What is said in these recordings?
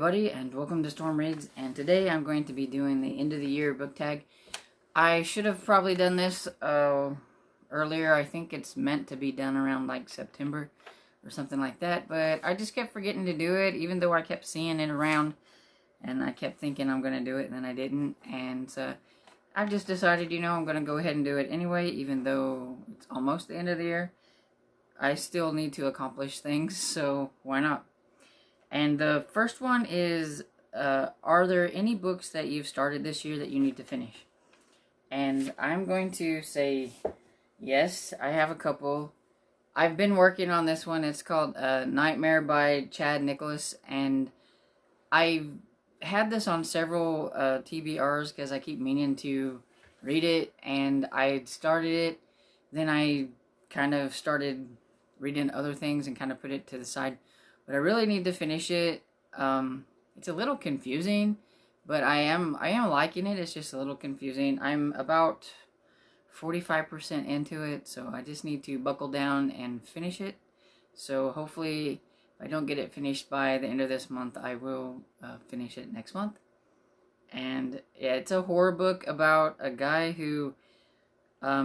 everybody, and welcome to Storm Rigs. And today I'm going to be doing the end of the year book tag. I should have probably done this earlier. I think it's meant to be done around like September or something like that, but I just kept forgetting to do it, even though I kept seeing it around, and I kept thinking I'm going to do it, and then I didn't. And so I've just decided, I'm going to go ahead and do it anyway, even though it's almost the end of the year. I still need to accomplish things, so why not? And the first one is, are there any books that you've started this year that you need to finish? And I'm going to say, yes, I have a couple. I've been working on this one. It's called Nightmare by Chad Nicholas. And I've had this on several TBRs because I keep meaning to read it. And I started it. Then I kind of started reading other things and kind of put it to the side. But I really need to finish it. It's a little confusing, but I am liking it. It's just a little confusing. I'm about 45% into it, so I just need to buckle down and finish it. So hopefully, if I don't get it finished by the end of this month, I will finish it next month. And yeah, it's a horror book about a guy who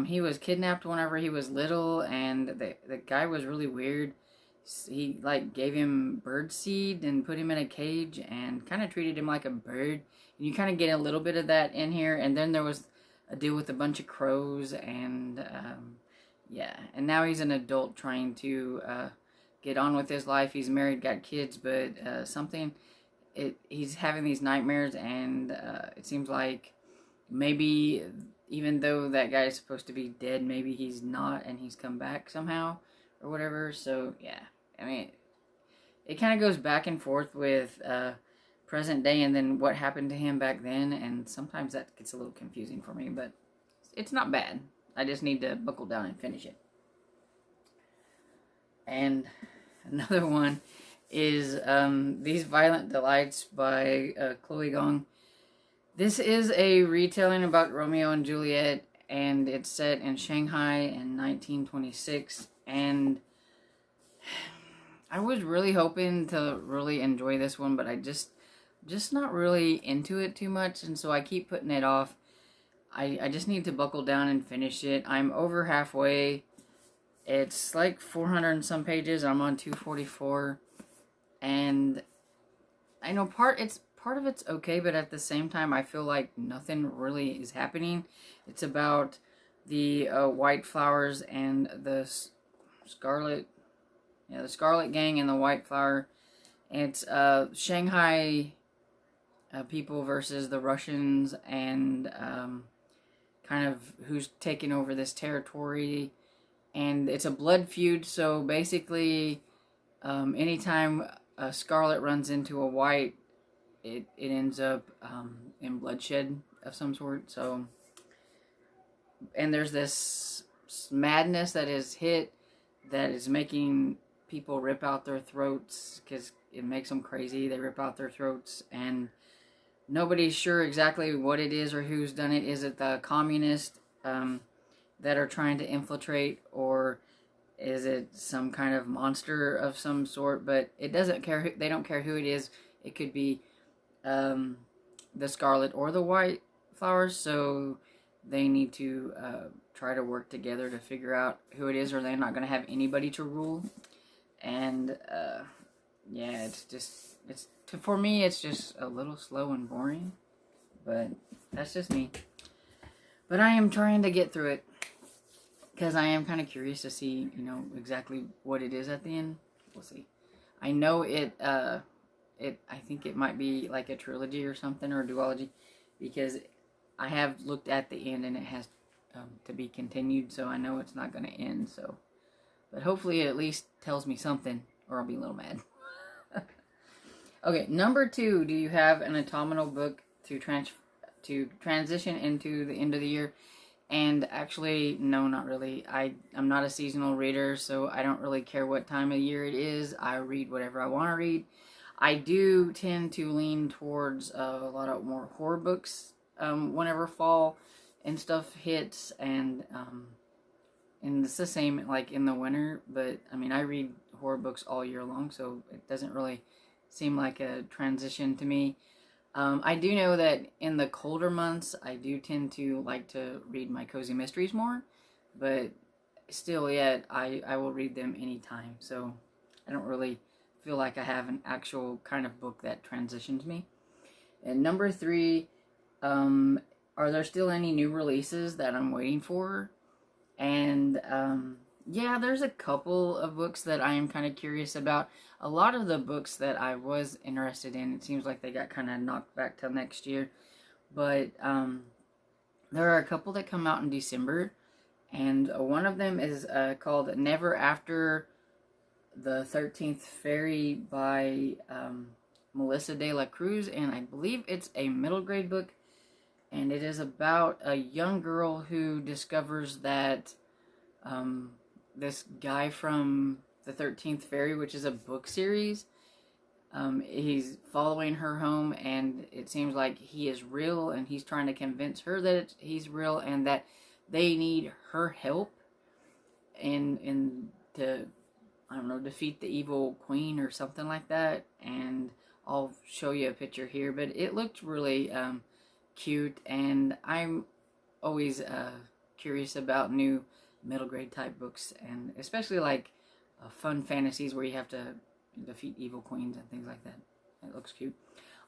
he was kidnapped whenever he was little, and the guy was really weird. He gave him bird seed and put him in a cage and kind of treated him like a bird. And you kind of get a little bit of that in here. And then there was a deal with a bunch of crows, and yeah. And now he's an adult trying to get on with his life. He's married, got kids, but he's having these nightmares, and it seems like maybe even though that guy is supposed to be dead, maybe he's not, and he's come back somehow or whatever. So yeah, I mean, it kind of goes back and forth with present day and then what happened to him back then, and sometimes that gets a little confusing for me, but it's not bad. I just need to buckle down and finish it. And another one is These Violent Delights by Chloe Gong. This is a retelling about Romeo and Juliet, and it's set in Shanghai in 1926. And I was really hoping to really enjoy this one, but I just not really into it too much, and so I keep putting it off. I just need to buckle down and finish it. I'm over halfway. It's like 400 and some pages. I'm on 244, and I know part of it's okay, but at the same time, I feel like nothing really is happening. It's about the white flowers and the Scarlet Gang and the White Flower. It's Shanghai people versus the Russians, and kind of who's taking over this territory. And it's a blood feud, so basically anytime a Scarlet runs into a White, it ends up in bloodshed of some sort. So, and there's this madness that is hit that is making people rip out their throats because it makes them crazy. They rip out their throats, and nobody's sure exactly what it is or who's done it. Is it the communists that are trying to infiltrate, or is it some kind of monster of some sort? But it doesn't care. They don't care who it is. It could be the Scarlet or the White Flowers, so they need to try to work together to figure out who it is, or they're not going to have anybody to rule. And yeah, for me, it's just a little slow and boring, but that's just me. But I am trying to get through it because I am kind of curious to see, exactly what it is at the end. We'll see. I know I think it might be like a trilogy or something, or a duology, because I have looked at the end and it has to be continued, so I know it's not going to end. So, but hopefully it at least tells me something, or I'll be a little mad. Okay, number 2. Do you have an autumnal book to transition into the end of the year? And actually, no, not really. I'm not a seasonal reader, so I don't really care what time of year it is. I read whatever I want to read. I do tend to lean towards a lot of more horror books whenever fall and stuff hits, and it's the same like in the winter. But I mean, I read horror books all year long, so it doesn't really seem like a transition to me. I do know that in the colder months, I do tend to like to read my cozy mysteries more, but still yet, I will read them anytime. So I don't really feel like I have an actual kind of book that transitions me. And number 3, are there still any new releases that I'm waiting for? And yeah, there's a couple of books that I am kind of curious about. A lot of the books that I was interested in, it seems like they got kind of knocked back till next year. But there are a couple that come out in December, and one of them is called Never After the 13th Fairy by Melissa de la Cruz, and I believe it's a middle grade book, and it is about a young girl who discovers that this guy from the 13th Fairy, which is a book series, he's following her home, and it seems like he is real, and he's trying to convince her that he's real and that they need her help in to, I don't know, defeat the evil queen or something like that. And I'll show you a picture here, but it looked really cute, and I'm always curious about new middle grade type books, and especially like fun fantasies where you have to defeat evil queens and things like that. It looks cute.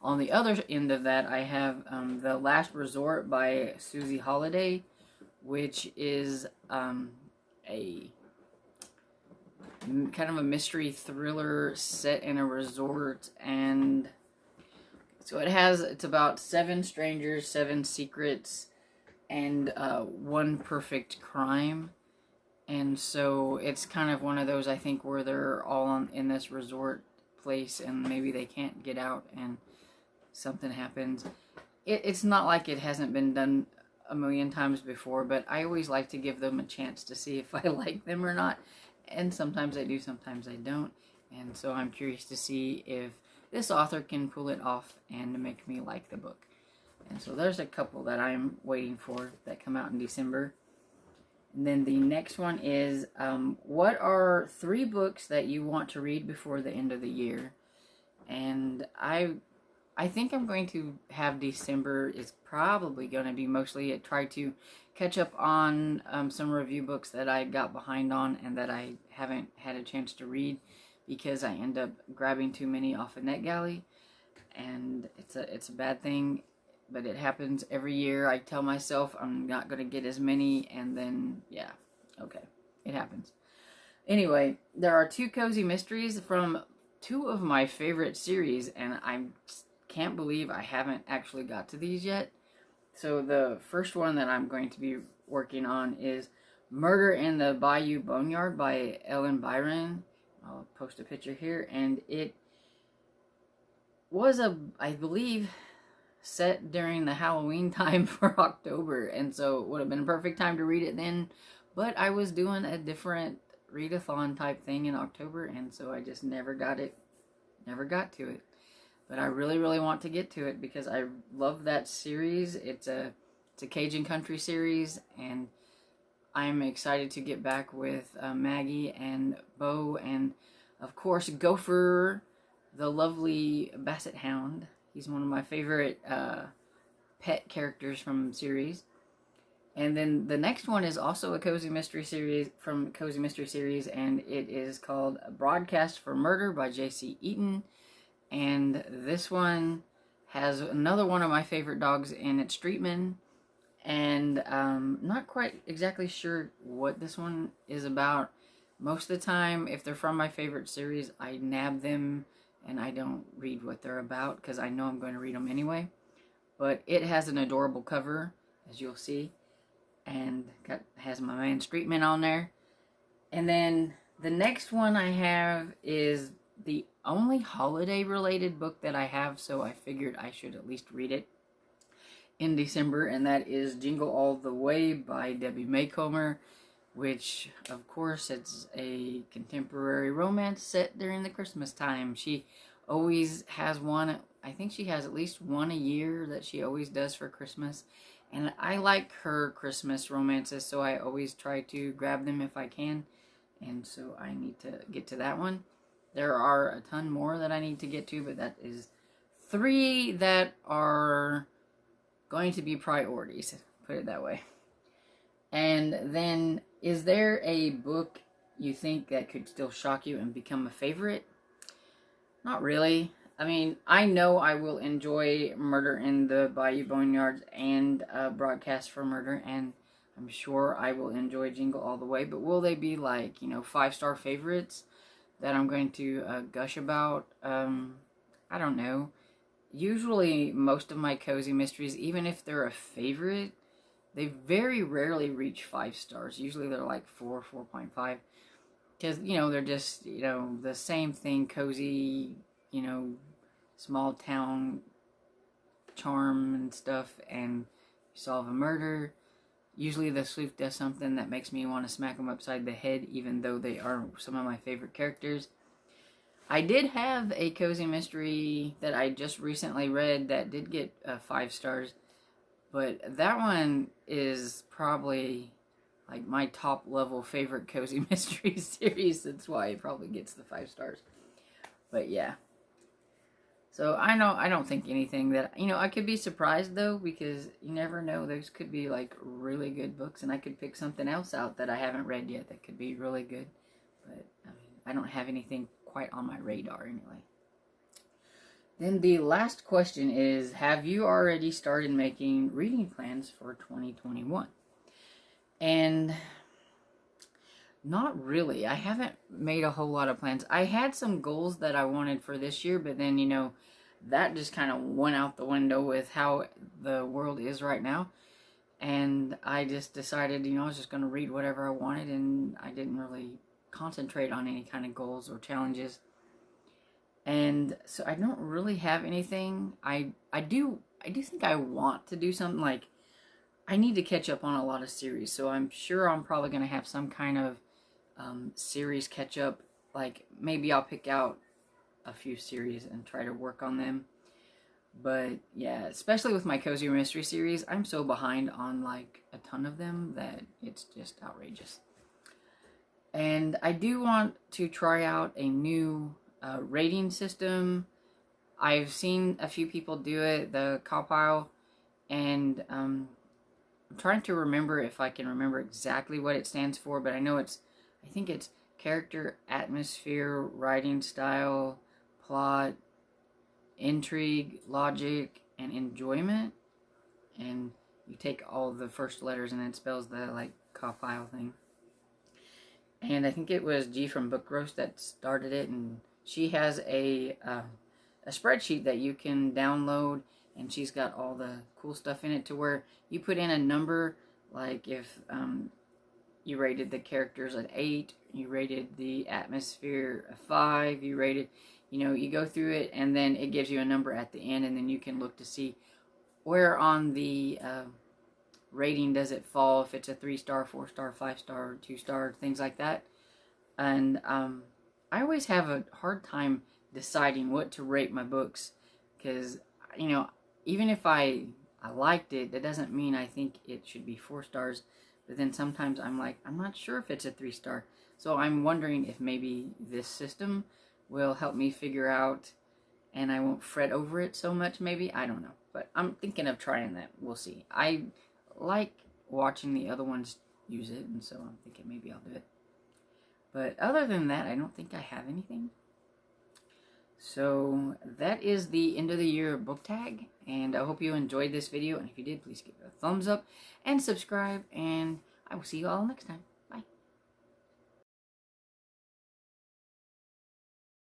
On the other end of that, I have The Last Resort by Susie Holiday, which is a kind of a mystery thriller set in a resort, and so it's about 7 strangers, 7 secrets, and 1 perfect crime. And so it's kind of one of those, I think, where they're all in this resort place, and maybe they can't get out, and something happens. It's not like it hasn't been done a million times before, but I always like to give them a chance to see if I like them or not. And sometimes I do, sometimes I don't. And so I'm curious to see if this author can pull it off and make me like the book. And so there's a couple that I'm waiting for that come out in December. And then the next one is, what are 3 books that you want to read before the end of the year? And I think I'm going to have December is probably going to be mostly try to catch up on some review books that I got behind on and that I haven't had a chance to read, because I end up grabbing too many off of NetGalley, and it's a bad thing, but it happens every year. I tell myself I'm not going to get as many, and then, yeah, okay, it happens. Anyway, there are 2 cozy mysteries from 2 of my favorite series, and I can't believe I haven't actually got to these yet. So the first one that I'm going to be working on is Murder in the Bayou Boneyard by Ellen Byron. I'll post a picture here, and it was I believe, set during the Halloween time for October, and so it would have been a perfect time to read it then, but I was doing a different readathon type thing in October, and so I just never got to it. But I really, really want to get to it because I love that series. It's a Cajun country series, and I'm excited to get back with Maggie and Bo, and of course Gopher, the lovely basset hound. He's one of my favorite pet characters from the series. And then the next one is also a cozy mystery series from Cozy Mystery Series, and it is called Broadcast for Murder by J.C. Eaton. And this one has another one of my favorite dogs in it, Streetman. And not quite exactly sure what this one is about. Most of the time, if they're from my favorite series, I nab them and I don't read what they're about because I know I'm going to read them anyway. But it has an adorable cover, as you'll see, and has my man Streetman on there. And then the next one I have is the only holiday-related book that I have, so I figured I should at least read it in December, and that is Jingle All the Way by Debbie Maycomer, which, of course, it's a contemporary romance set during the Christmas time. She always has one. I think she has at least one a year that she always does for Christmas, and I like her Christmas romances, so I always try to grab them if I can, and so I need to get to that one. There are a ton more that I need to get to, but that is 3 that are going to be priorities, put it that way. And then, is there a book you think that could still shock you and become a favorite? Not really. I mean, I know I will enjoy Murder in the Bayou Boneyards and Broadcast for Murder, and I'm sure I will enjoy Jingle All the Way, but will they be like, 5-star favorites that I'm going to gush about? I don't know. Usually, most of my cozy mysteries, even if they're a favorite, they very rarely reach 5 stars. Usually they're like 4, 4.5. Because, they're just, the same thing, cozy, small town charm and stuff, and you solve a murder. Usually the sleuth does something that makes me want to smack them upside the head, even though they are some of my favorite characters. I did have a cozy mystery that I just recently read that did get 5 stars, but that one is probably like my top level favorite cozy mystery series. That's why it probably gets the 5 stars. But yeah. So I don't think anything that, I could be surprised though, because you never know. Those could be like really good books, and I could pick something else out that I haven't read yet that could be really good. But I mean, I don't have anything quite on my radar anyway. Then the last question is, have you already started making reading plans for 2021? And not really. I haven't made a whole lot of plans. I had some goals that I wanted for this year, but then, that just kind of went out the window with how the world is right now. And I just decided, I was just going to read whatever I wanted, and I didn't really concentrate on any kind of goals or challenges. And so I don't really have anything. I do think I want to do something. Like, I need to catch up on a lot of series, so I'm sure I'm probably going to have some kind of series catch up. Like, maybe I'll pick out a few series and try to work on them. But yeah, especially with my Cozy Mystery series, I'm so behind on like a ton of them that it's just outrageous. And I do want to try out a new rating system. I've seen a few people do it, the Cowpile, and I'm trying to remember if I can remember exactly what it stands for, but I think it's character, atmosphere, writing style, plot, intrigue, logic, and enjoyment. And you take all the first letters and then it spells the like Cowpile thing. And I think it was G from Book Roast that started it, and she has a spreadsheet that you can download, and she's got all the cool stuff in it to where you put in a number, like if you rated the characters at 8, you rated the atmosphere a 5, you rated, you go through it, and then it gives you a number at the end, and then you can look to see where on the rating does it fall, if it's a 3-star, 4-star, 5-star, 2-star, things like that. And I always have a hard time deciding what to rate my books, because, even if I liked it, that doesn't mean I think it should be 4 stars. But then sometimes I'm like, I'm not sure if it's a 3-star. So I'm wondering if maybe this system will help me figure out, and I won't fret over it so much, maybe. I don't know. But I'm thinking of trying that. We'll see. I like watching the other ones use it, and so I'm thinking maybe I'll do it. But other than that, I don't think I have anything. So that is the end of the year book tag, and I hope you enjoyed this video, and if you did, please give it a thumbs up and subscribe, and I will see you all next time.